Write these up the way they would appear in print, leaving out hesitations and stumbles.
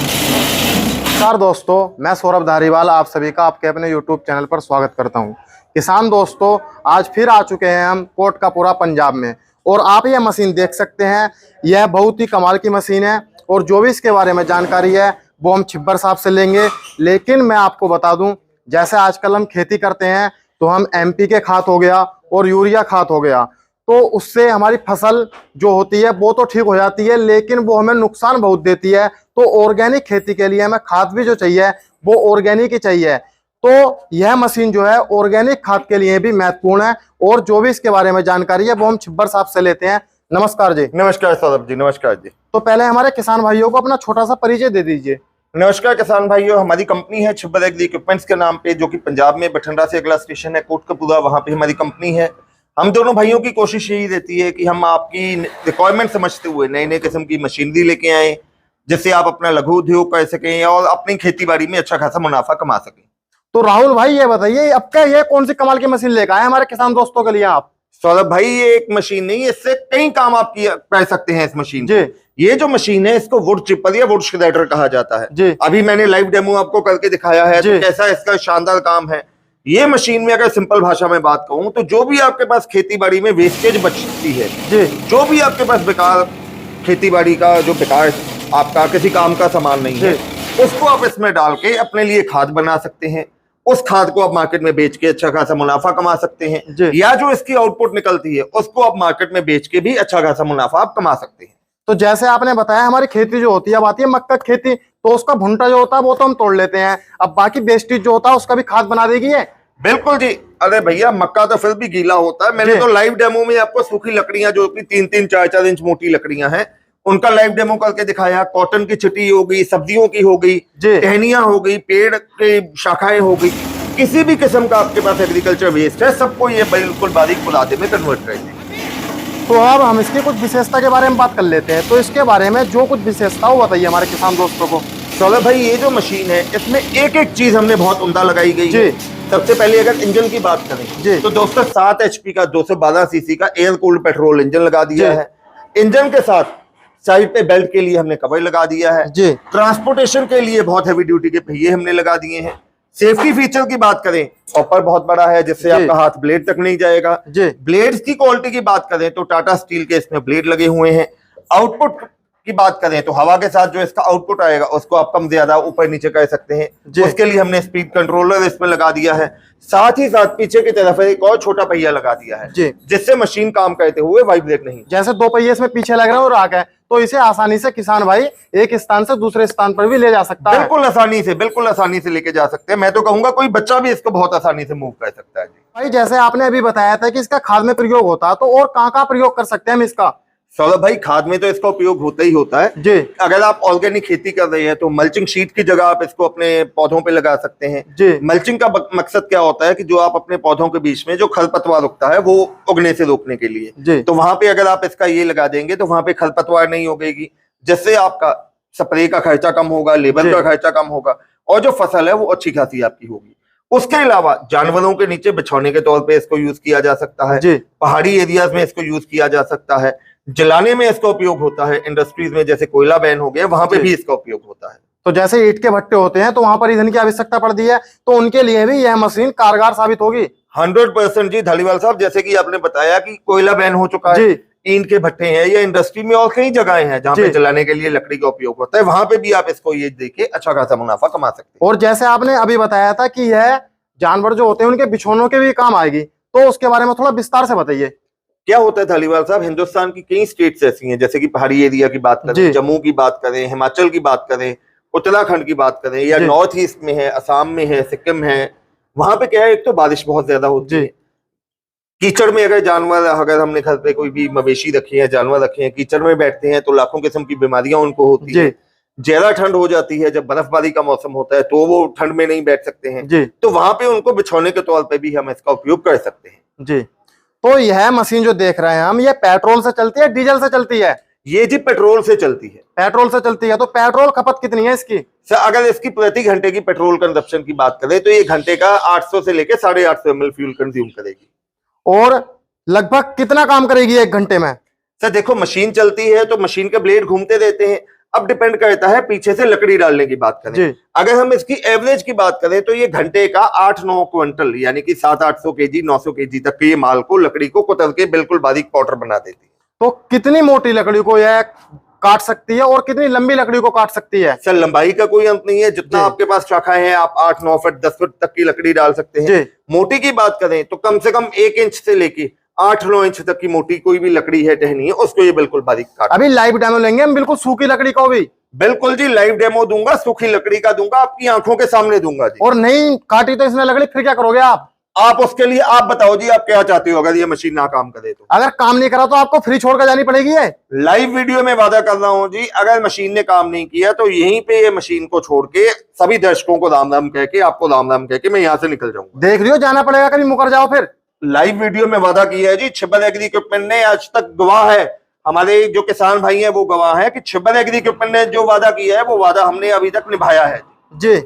नमस्कार दोस्तों, मैं सौरभ धारीवाल आप सभी का आपके अपने यूट्यूब चैनल पर स्वागत करता हूं। किसान दोस्तों, आज फिर आ चुके हैं हम कोटकपूरा पंजाब में और आप ये मशीन देख सकते हैं। यह बहुत ही कमाल की मशीन है और जो भी इसके बारे में जानकारी है वो हम छिब्बर साहब से लेंगे। लेकिन मैं आपको बता दूं, जैसे आजकल हम खेती करते हैं तो हम एमपी के खाद हो गया और यूरिया खाद हो गया, तो उससे हमारी फसल जो होती है वो तो ठीक हो जाती है, लेकिन वो हमें नुकसान बहुत देती है। तो ऑर्गेनिक खेती के लिए हमें खाद भी जो चाहिए वो ऑर्गेनिक ही चाहिए। तो यह मशीन जो है ऑर्गेनिक खाद के लिए भी महत्वपूर्ण है और जो भी इसके बारे में जानकारी है वो हम छिब्बर साहब से लेते हैं। नमस्कार जी। नमस्कार सौरभ जी, नमस्कार जी। तो पहले हमारे किसान भाइयों को अपना छोटा सा परिचय दे दीजिए। नमस्कार किसान भाइयों, हमारी कंपनी है छिब्बर एग्री इक्विपमेंट्स के नाम पे, जो कि पंजाब में बठिंडा से अगला स्टेशन है कोटकपूरा, वहां पे हमारी कंपनी है। हम दोनों भाइयों की कोशिश यही रहती है कि हम आपकी रिक्वायरमेंट समझते हुए नए नए किस्म की मशीनरी लेके आए, जिससे आप अपना लघु उद्योग कर सकें और अपनी खेती बाड़ी में अच्छा खासा मुनाफा कमा सकें। तो राहुल भाई ये बताइए, अब क्या ये कौन सी कमाल की मशीन लेकर आए हमारे किसान दोस्तों के लिए आप? सौरभ भाई, ये एक मशीन नहीं, इससे कई काम आप कर सकते हैं इस मशीन जी। ये जो मशीन है इसको वुड चिपर या वुड श्रेडर कहा जाता है जी। अभी मैंने लाइव डेमो आपको करके दिखाया है, तो कैसा इसका शानदार काम है। ये मशीन में अगर सिंपल भाषा में बात कहूं तो जो भी आपके पास खेती बाड़ी में वेस्टेज बचती है, जी, जो भी आपके पास बेकार खेती बाड़ी का जो बेकार आपका किसी काम का सामान नहीं है, उसको आप इसमें डाल के अपने लिए खाद बना सकते हैं। उस खाद को आप मार्केट में बेच के अच्छा खासा मुनाफा कमा सकते हैं, या जो इसकी आउटपुट निकलती है उसको आप मार्केट में बेच के भी अच्छा खासा मुनाफा आप कमा सकते हैं। तो जैसे आपने बताया हमारी खेती जो होती है, अब आती है मक्का खेती, तो उसका भुंटा जो होता है वो तो हम तोड़ लेते हैं, अब बाकी वेस्टेज जो होता है उसका भी खाद बना देगी है। बिल्कुल जी। अरे भैया, मक्का तो फिर भी गीला होता है। मैंने तो लाइव डेमो में आपको सूखी लकड़ियां जो कि 3-3, 4-4 इंच मोटी लकड़ियां हैं उनका लाइव डेमो करके दिखाया। कॉटन की छिटी हो गई, सब्जियों की हो गई, टहनियां हो गई, पेड़ की शाखाएं हो गई, किसी भी किस्म का आपके पास एग्रीकल्चर वेस्ट है सबको ये बिल्कुल बारीक पुलादे में कन्वर्ट कर देंगे। तो अब हम इसकी कुछ विशेषता के बारे में बात कर लेते हैं। तो इसके बारे में जो कुछ विशेषता हो बताइए हमारे किसान दोस्तों को। सौरभ भाई, ये जो मशीन है इसमें एक एक चीज हमने बहुत उम्दा लगाई गई है। सबसे पहले अगर इंजन की बात करें तो दोस्तों 7 HP का 212 सीसी का एयर कूल्ड पेट्रोल इंजन लगा दिया है। इंजन के साथ साइड पे बेल्ट के लिए हमने कवर लगा दिया है। ट्रांसपोर्टेशन के लिए बहुत हैवी ड्यूटी के पहिए हमने लगा दिए हैं। सेफ्टी फीचर की बात करें, हॉपर बहुत बड़ा है जिससे आपका हाथ ब्लेड तक नहीं जाएगा। ब्लेड्स की क्वालिटी की बात करें तो टाटा स्टील के इसमें ब्लेड लगे हुए हैं। आउटपुट की बात करें तो हवा के साथ जो इसका आउटपुट आएगा उसको आप कम ज्यादा ऊपर नीचे कर सकते हैं। उसके लिए हमने स्पीड कंट्रोलर इसमें लगा दिया है। साथ ही साथ पीछे की तरफ एक और छोटा पहिया लगा दिया है जिससे मशीन काम करते हुए वाइब्रेट नहीं। जैसे 2 पहिए इसमें पीछे लग रहा है और आगे है, तो इसे आसानी से किसान भाई एक स्थान से दूसरे स्थान पर भी ले जा सकता है। बिल्कुल आसानी से लेके जा सकते हैं। मैं तो कहूंगा कोई बच्चा भी इसको बहुत आसानी से मूव कर सकता है। भाई जैसे आपने अभी बताया था कि इसका खाद में प्रयोग होता है, तो और कहाँ प्रयोग कर सकते हैं हम इसका? सौरभ भाई, खाद में तो इसका उपयोग होता ही होता है जी। अगर आप ऑर्गेनिक खेती कर रहे हैं तो मल्चिंग शीट की जगह आप इसको अपने पौधों पे लगा सकते हैं जी। मल्चिंग का मकसद क्या होता है कि जो आप अपने पौधों के बीच में जो खरपतवार उगता है वो उगने से रोकने के लिए जी। तो वहां पे अगर आप इसका ये लगा देंगे तो वहां पे खरपतवार नहीं उगेगी, जिससे आपका स्प्रे का खर्चा कम होगा, लेबर का खर्चा कम होगा और जो फसल है वो अच्छी खासी आपकी होगी। उसके अलावा जानवरों के नीचे बिछौने के तौर पे इसको यूज किया जा सकता है। पहाड़ी एरियाज में इसको यूज किया जा सकता है। जलाने में इसका उपयोग होता है। इंडस्ट्रीज में जैसे कोयला बैन हो गया वहां पे भी इसका उपयोग होता है। तो जैसे ईंट के भट्टे होते हैं तो वहां पर ईंधन की आवश्यकता पड़ती है, तो उनके लिए भी यह मशीन कारगर साबित होगी। 100% जी धालीवाल साहब, जैसे कि आपने बताया कि कोयला बैन हो चुका है, ईंट के भट्टे हैं या इंडस्ट्री में और कई जगह हैं जहां पे जलाने के लिए लकड़ी का उपयोग होता है, वहां पे भी आप इसको ये देके अच्छा खासा मुनाफा कमा सकते हैं। और जैसे आपने अभी बताया था कि यह जानवर जो होते हैं उनके बिछौनों के भी काम आएगी, तो उसके बारे में थोड़ा विस्तार से बताइए। क्या होता है धालीवाल साहब, हिंदुस्तान की कई स्टेट्स ऐसी हैं, जैसे कि पहाड़ी एरिया की बात करें, जम्मू की बात करें, हिमाचल की बात करें, उत्तराखंड की बात करें, या नॉर्थ ईस्ट में है, असम में है, सिक्किम है, वहां पे क्या है, एक तो बारिश बहुत ज्यादा होती है। कीचड़ में अगर हमने घर पे कोई भी मवेशी रखे हैं, जानवर रखे हैं, कीचड़ में बैठते हैं तो लाखों किस्म की बीमारियां उनको होती है। ज्यादा ठंड हो जाती है, जब बर्फबारी का मौसम होता है तो वो ठंड में नहीं बैठ सकते हैं, तो वहां पे उनको बिछौने के तौर पे भी हम इसका उपयोग कर सकते हैं जी। तो यह मशीन जो देख रहे हैं हम, ये पेट्रोल से चलती है, डीजल से चलती है? ये जी पेट्रोल से चलती है। पेट्रोल से चलती है। तो पेट्रोल खपत कितनी है इसकी? सर, अगर इसकी प्रति घंटे की पेट्रोल कंजप्शन की बात करें तो ये घंटे का 800 से लेकर 850 ml फ्यूल कंज्यूम करेगी। और लगभग कितना काम करेगी एक घंटे में? सर देखो, मशीन चलती है तो मशीन के ब्लेड घूमते रहते हैं। अब डिपेंड करता है पीछे से लकड़ी डालने की बात करें। अगर हम इसकी एवरेज की बात करें तो ये घंटे का 8-9 क्विंटल यानी कि 700-800 केजी 900 केजी तक के ये माल को लकड़ी को कुतर के बिल्कुल बारीक पाउडर बना देती है। तो कितनी मोटी लकड़ी को यह काट सकती है और कितनी लंबी लकड़ी को काट सकती है? सर लंबाई का कोई अंत नहीं है, जितना आपके पास शाखाएं हैं आप 8-9 फीट 10 फीट तक की लकड़ी डाल सकते हैं। मोटी की बात करें तो कम से कम 1 इंच से लेके 8-9 इंच तक की मोटी कोई भी लकड़ी है टहनी है उसको ये बिल्कुल बारीक काट। अभी लाइव डेमो लेंगे हम बिल्कुल सूखी लकड़ी को भी। बिल्कुल जी, लाइव डेमो दूंगा, सूखी लकड़ी का दूंगा, आपकी आंखों के सामने दूंगा जी। और नहीं काटी तो इसमें लकड़ी फिर क्या करोगे आप उसके लिए आप बताओ जी, आप क्या चाहते हो अगर ये मशीन ना काम करे तो? अगर काम नहीं करा तो आपको फ्री छोड़कर जानी पड़ेगी। है लाइव वीडियो में वादा कर रहा हूं जी, अगर मशीन ने काम नहीं किया तो यहीं पे ये मशीन को छोड़ के सभी दर्शकों को राम राम कह के, आपको राम राम कह के मैं यहाँ से निकल जाऊंगा। देख लियो, जाना पड़ेगा, कभी मुकर जाओ फिर। लाइव वीडियो में वादा किया है जी, छिब्बल एग्री इक्विपमेंट ने आज तक गवाह है, हमारे जो किसान भाई हैं वो गवाह है कि छिब्बल एग्री इक्विपमेंट ने जो वादा किया है वो वादा हमने अभी तक निभाया है जी।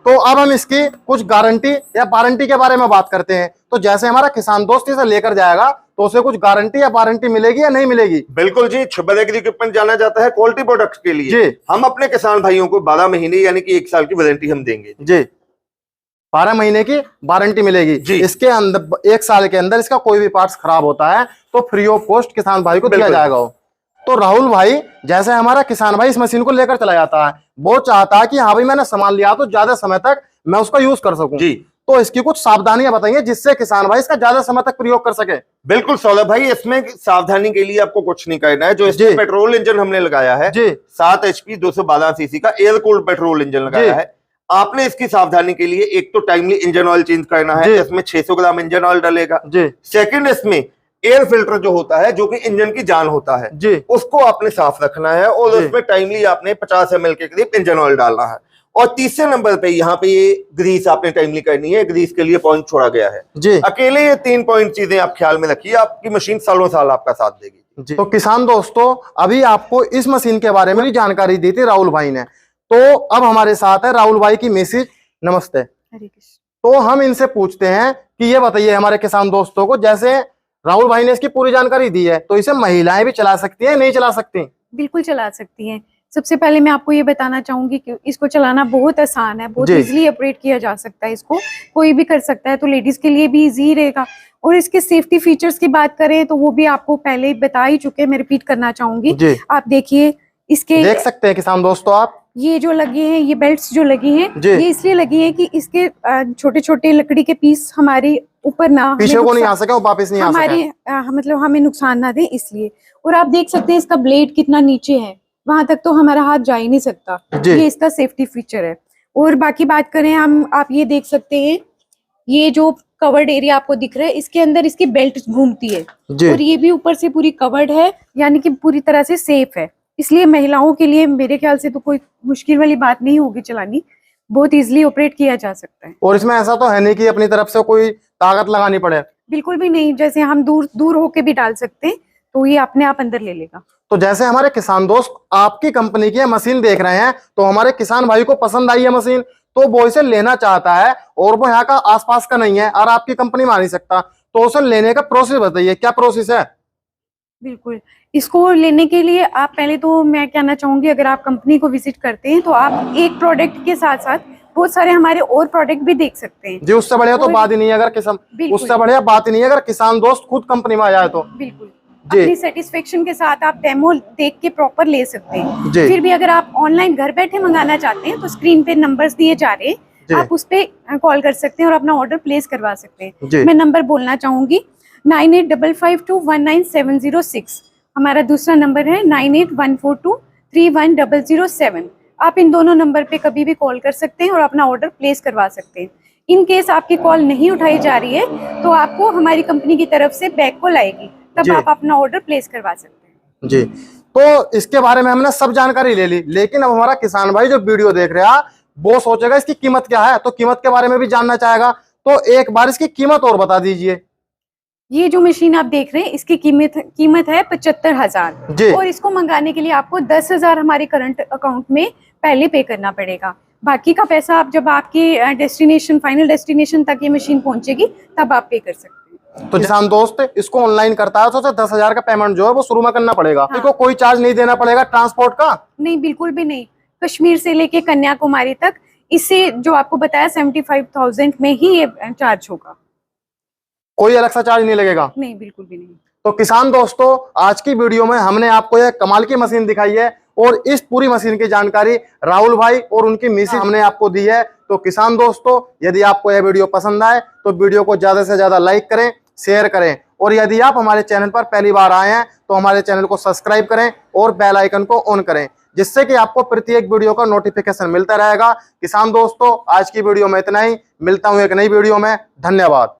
तो अब हम इसकी कुछ गारंटी या वारंटी के बारे में बात करते हैं। तो जैसे हमारा किसान दोस्त इसे लेकर जाएगा तो उसे कुछ गारंटी या वारंटी मिलेगी या नहीं मिलेगी? बिल्कुल जी, छिब्बल एग्री इक्विपमेंट जाना जाता है क्वालिटी प्रोडक्ट्स के लिए जी। हम अपने किसान भाइयों को 12 महीने यानी कि 1 साल की वारंटी हम देंगे जी। 12 महीने की वारंटी मिलेगी जी। इसके अंदर 1 साल के अंदर इसका कोई भी पार्ट्स खराब होता है तो फ्री ऑफ कॉस्ट किसान भाई को दिया जाएगा। तो राहुल भाई, जैसे हमारा किसान भाई इस मशीन को लेकर चला जाता है, वो चाहता है कि हाँ भाई मैंने सामान लिया तो ज्यादा समय तक मैं उसका यूज कर सकूं जी। तो इसकी कुछ सावधानियां बताइए जिससे किसान भाई इसका ज्यादा समय तक प्रयोग कर सके। बिल्कुल सौलभ भाई, इसमें सावधानी के लिए आपको कुछ नहीं करना है। जो इसमें पेट्रोल इंजन हमने लगाया है जी, 7 HP 212 सीसी का एयर कूल्ड पेट्रोल इंजन लगाया है। आपने इसकी सावधानी के लिए एक तो टाइमली इंजन ऑयल चेंज करना है, इसमें 600 ग्राम इंजन ऑयल डलेगा। सेकंड, इसमें एयर फिल्टर जो होता है जो कि इंजन की जान होता है जी, उसको आपने साफ रखना है और उसमें टाइमली आपने 50 ml के करीब इंजन ऑयल डालना है। और तीसरे नंबर पे यहाँ पे ये ग्रीस आपने टाइमली करनी है, ग्रीस के लिए पॉइंट छोड़ा गया है जी। अकेले ये 3 पॉइंट चीजें आप ख्याल में रखिए, आपकी मशीन सालों साल आपका साथ देगी जी। तो किसान दोस्तों, अभी आपको इस मशीन के बारे में जानकारी दी थी राहुल भाई ने। तो अब हमारे साथ है राहुल भाई की मैसेज। नमस्ते। तो हम इनसे पूछते हैं कि ये बताइए हमारे किसान दोस्तों को, जैसे राहुल भाई ने इसकी पूरी जानकारी दी है, तो इसे महिलाएं भी चला सकती हैं, नहीं चला सकती? बिल्कुल चला सकती हैं। सबसे पहले मैं आपको ये बताना चाहूंगी कि इसको चलाना बहुत आसान है, बहुत इजीली ऑपरेट किया जा सकता है, इसको कोई भी कर सकता है, तो लेडीज के लिए भी इजी रहेगा। और इसके सेफ्टी फीचर्स की बात करें तो वो भी आपको पहले बता ही चुके, मैं रिपीट करना चाहूंगी। आप देखिए, इसके देख सकते हैं किसान दोस्तों आप, ये जो लगे हैं, ये बेल्ट्स जो लगी हैं, ये इसलिए लगी हैं कि इसके छोटे छोटे लकड़ी के पीस हमारे ऊपर ना पीछे को नहीं आ सके, वापस नहीं आ सके, हमारे मतलब हमें नुकसान ना दे इसलिए। और आप देख सकते हैं इसका ब्लेड कितना नीचे है, वहां तक तो हमारा हाथ जा ही नहीं सकता, ये इसका सेफ्टी फीचर है। और बाकी बात करें हम, आप ये देख सकते हैं, ये जो कवर्ड एरिया आपको दिख रहा है, इसके अंदर इसकी बेल्ट घूमती है और ये भी ऊपर से पूरी कवर्ड है, यानी कि पूरी तरह से सेफ है। इसलिए महिलाओं के लिए मेरे ख्याल से तो कोई मुश्किल वाली बात नहीं होगी चलानी, बहुत इजीली ऑपरेट किया जा सकता है। और इसमें ऐसा तो है नहीं कि अपनी तरफ से कोई ताकत लगानी पड़े? बिल्कुल भी नहीं, जैसे हम दूर होके भी डाल सकते हैं तो ये अपने आप अंदर ले लेगा। तो जैसे हमारे किसान दोस्त आपकी कंपनी की मशीन देख रहे हैं, तो हमारे किसान भाई को पसंद आई है मशीन, तो वो इसे लेना चाहता है और वो यहाँ का आसपास का नहीं है और आपकी कंपनी में आ नहीं सकता, तो उसे लेने का प्रोसेस बताइए, क्या प्रोसेस है? बिल्कुल, इसको लेने के लिए आप पहले तो मैं कहना चाहूंगी, अगर आप कंपनी को विजिट करते हैं तो आप एक प्रोडक्ट के साथ साथ बहुत सारे हमारे और प्रोडक्ट भी देख सकते हैं जी। उससे बढ़िया तो बात ही नहीं है, अगर किसान उससे बढ़िया बात ही नहीं है अगर किसान दोस्त खुद कंपनी में आ जाए तो। बिल्कुल, अपनी सेटिस्फेक्शन के साथ आप डेमो देख के प्रॉपर ले सकते हैं। फिर भी अगर आप ऑनलाइन घर बैठे मंगाना चाहते हैं तो स्क्रीन पे नंबर्स दिए जा रहे हैं, आप उस पे कॉल कर सकते हैं और अपना ऑर्डर प्लेस करवा सकते हैं। मैं नंबर बोलना चाहूंगी, 9855219706। हमारा दूसरा नंबर है 9814231007। आप इन दोनों नंबर पे कभी भी कॉल कर सकते हैं और अपना ऑर्डर प्लेस करवा सकते हैं। इन केस आपकी कॉल नहीं उठाई जा रही है तो आपको हमारी कंपनी की तरफ से बैक कॉल आएगी, तब आप अपना ऑर्डर प्लेस करवा सकते हैं जी। तो इसके बारे में हमने सब जानकारी ले ली, लेकिन अब हमारा किसान भाई जो वीडियो देख रहा है वो सोचेगा इसकी कीमत क्या है, तो कीमत के बारे में भी जानना चाहेगा, तो एक बार इसकी कीमत और बता दीजिए। ये जो मशीन आप देख रहे हैं इसकी कीमत है 75,000 जी। और इसको मंगाने के लिए आपको 10,000 हमारे करंट अकाउंट में पहले पे करना पड़ेगा। बाकी का पैसा आप जब आपके डेस्टिनेशन फाइनल डेस्टिनेशन तक ये मशीन पहुंचेगी तब आप पे कर सकते हैं। तो किसान दोस्त इसको ऑनलाइन करता है तो उसे 10,000 का पेमेंट जो है वो शुरू में करना पड़ेगा। हाँ। इसको कोई चार्ज नहीं देना पड़ेगा ट्रांसपोर्ट का? नहीं, बिल्कुल भी नहीं। कश्मीर से लेके कन्याकुमारी तक इससे जो आपको बताया 75,000 में ही ये चार्ज होगा। कोई अलग सा चार्ज नहीं लगेगा? नहीं, बिल्कुल भी नहीं। तो किसान दोस्तों आज की वीडियो में हमने आपको यह कमाल की मशीन दिखाई है और इस पूरी मशीन की जानकारी राहुल भाई और उनकी मिसेज हमने आपको दी है। तो किसान दोस्तों यदि आपको यह वीडियो पसंद आए तो वीडियो को ज्यादा से ज्यादा लाइक करें, शेयर करें और यदि आप हमारे चैनल पर पहली बार आए हैं तो हमारे चैनल को सब्सक्राइब करें और बेल आइकन को ऑन करें, जिससे कि आपको प्रत्येक वीडियो का नोटिफिकेशन मिलता रहेगा। किसान दोस्तों आज की वीडियो में इतना ही, मिलता हूं एक नई वीडियो में। धन्यवाद।